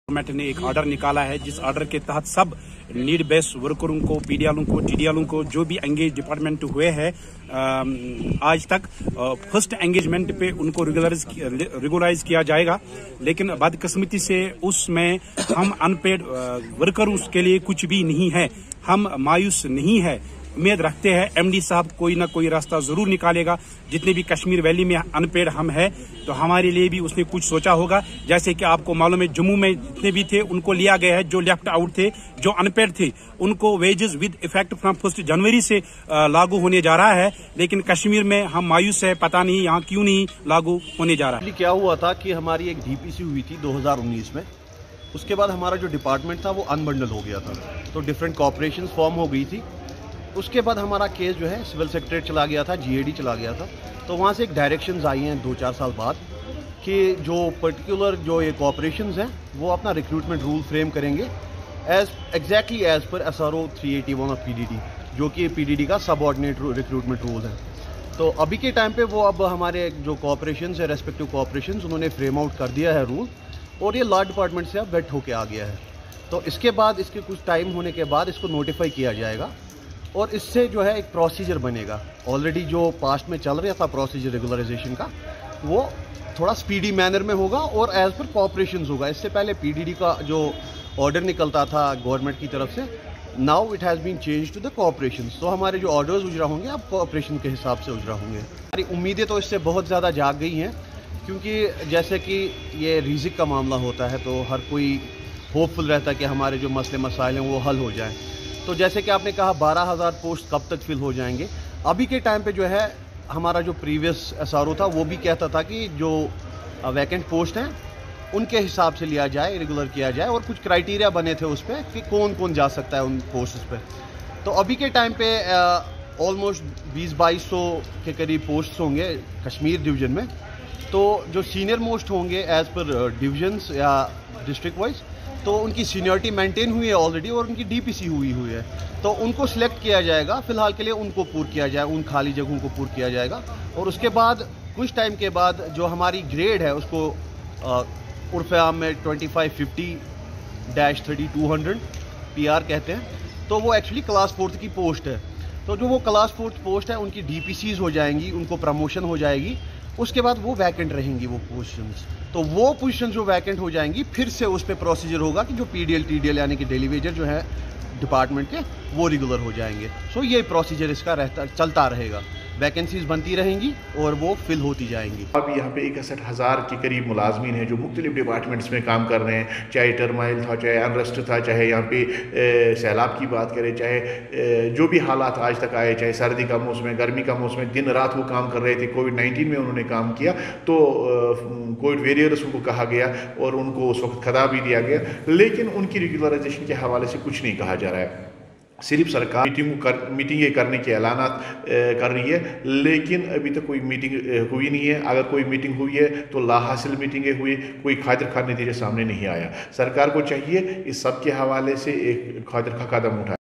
Government ने एक order निकाला है जिस ऑर्डर के तहत सब नीड बेस्ड वर्करों को, पीडीएलों को, टीडीएलों को जो भी एंगेज डिपार्टमेंट हुए हैं आज तक फर्स्ट एंगेजमेंट पे उनको रेगुलराइज किया जाएगा। लेकिन बदकिस्मती से उसमें हम अनपेड वर्कर उसके लिए कुछ भी नहीं है। हम मायूस नहीं है, उम्मीद रखते हैं एमडी साहब कोई ना कोई रास्ता जरूर निकालेगा। जितने भी कश्मीर वैली में अनपेड हम हैं तो हमारे लिए भी उसने कुछ सोचा होगा। जैसे कि आपको मालूम है जम्मू में जितने भी थे उनको लिया गया है, जो लेफ्ट आउट थे, जो अनपेड थे, उनको वेजेस विद इफेक्ट फ्रॉम 1 जनवरी से लागू होने जा रहा है। लेकिन कश्मीर में हम मायूस है, पता नहीं यहाँ क्यों नहीं लागू होने जा रहा है। क्या हुआ था कि हमारी एक डीपीसी हुई थी 2019 में, उसके बाद हमारा जो डिपार्टमेंट था वो अनबंडल हो गया था, तो डिफरेंट कॉर्पोरेशन फॉर्म हो गई थी। उसके बाद हमारा केस जो है सिविल सेक्रेटरीट चला गया था, जीएडी चला गया था। तो वहाँ से एक डायरेक्शंस आई हैं 2-4 साल बाद कि जो पर्टिकुलर जो ये कॉर्पोरेशंस हैं वो अपना रिक्रूटमेंट रूल फ्रेम करेंगे exactly as per SRO 381 of PDD, जो कि PDD का सबऑर्डिनेट रिक्रूटमेंट रूल है। तो अभी के टाइम पे वो अब हमारे जो कॉर्पोरेशंस है, रेस्पेक्टिव कॉर्पोरेशंस, उन्होंने फ्रेम आउट कर दिया है रूल, और ये लॉ डिपार्टमेंट से अब वेट होके आ गया है। तो इसके बाद इसके कुछ टाइम होने के बाद इसको नोटिफाई किया जाएगा और इससे जो है एक प्रोसीजर बनेगा। ऑलरेडी जो पास्ट में चल रहा था प्रोसीजर रेगुलराइजेशन का, वो थोड़ा स्पीडी मैनर में होगा और एज पर कॉर्पोरेशंस होगा। इससे पहले PDD का जो ऑर्डर निकलता था गवर्नमेंट की तरफ से, now it has been change to the corporations. तो हमारे जो ऑर्डर्स उजरा होंगे अब कॉर्पोरेशन के हिसाब से उजरा होंगे। हमारी उम्मीदें तो इससे बहुत ज़्यादा जाग गई हैं, क्योंकि जैसे कि ये रिजिक का मामला होता है तो हर कोई होपफुल रहता है कि हमारे जो मसले मसाइल हैं वो हल हो जाएं। तो जैसे कि आपने कहा 12,000 पोस्ट कब तक फिल हो जाएंगे, अभी के टाइम पे जो है हमारा जो प्रीवियस SRO था वो भी कहता था कि जो वैकेंट पोस्ट हैं उनके हिसाब से लिया जाए, रेगुलर किया जाए, और कुछ क्राइटेरिया बने थे उस पर कि कौन कौन जा सकता है उन पोस्ट्स पे। तो अभी के टाइम पे ऑलमोस्ट 20-2200 के करीब पोस्ट्स होंगे कश्मीर डिवीज़न में। तो जो सीनियर मोस्ट होंगे एज पर डिविजन्स या डिस्ट्रिक्ट वाइज, तो उनकी सीनियरिटी मेंटेन हुई है ऑलरेडी और उनकी डीपीसी हुई है, तो उनको सिलेक्ट किया जाएगा। फिलहाल के लिए उनको पूर्ण किया जाए, उन खाली जगहों को पूर्ण किया जाएगा। और उसके बाद कुछ टाइम के बाद जो हमारी ग्रेड है उसको उर्फ़ आम में 2550-3200 PR कहते हैं, तो वो एक्चुअली क्लास 4 की पोस्ट है। तो जो वो क्लास 4 पोस्ट है उनकी DPCs हो जाएंगी, उनको प्रमोशन हो जाएगी। उसके बाद वो वैकेंट रहेंगी वो पोजीशंस। तो वो पोजीशन जो वैकेंट हो जाएंगी फिर से उस पर प्रोसीजर होगा कि जो PDL TDL यानी कि डेली वेजर जो है डिपार्टमेंट के वो रेगुलर हो जाएंगे। सो ये प्रोसीजर इसका चलता रहेगा, वैकेंसीज बनती रहेंगी और वो फिल होती जाएंगी। अब यहाँ पे 61,000 के करीब मुलाजमीन हैं जो मुख्तलिफ डिपार्टमेंट्स में काम कर रहे हैं, चाहे टर्माइल था, चाहे अनरेस्ट था, चाहे यहाँ पे सैलाब की बात करें, चाहे जो भी हालात आज तक आए, चाहे सर्दी का मौसम है, गर्मी का मौसम है, दिन रात वो काम कर रहे थे। कोविड-19 में उन्होंने काम किया तो कोविड वॉरियर्स उनको कहा गया और उनको उस वक्त खिताब भी दिया गया, लेकिन उनकी रेगुलराइजेशन के हवाले से कुछ नहीं कहा जा रहा है। सिर्फ सरकार मीटिंगें करने के ऐलानात कर रही है, लेकिन अभी तक कोई मीटिंग हुई नहीं है। अगर कोई मीटिंग हुई है तो लाहासिल मीटिंगें हुई, कोई खातिर खा नतीजे सामने नहीं आया। सरकार को चाहिए इस सब के हवाले से एक खातिर खा कदम उठाए।